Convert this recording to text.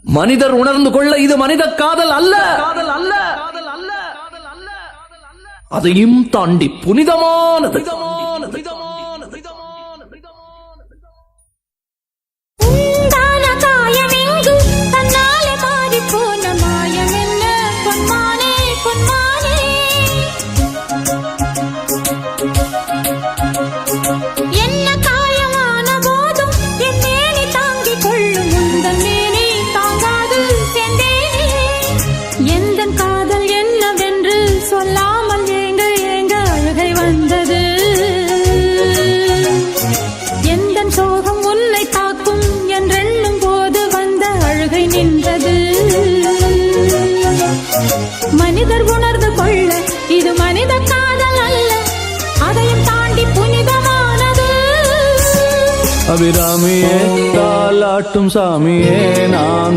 மனிதர் உணர்ந்து கொள்ள இது மனித காதல் அல்ல, அதையும் தாண்டி புனிதமானது. மனிதர் உணர்ந்து கொள்ள இது மனித காதல் அல்ல, அதையும் தாண்டி புனிதமானது. அபிராமியே தாலாட்டும் சாமியே நான்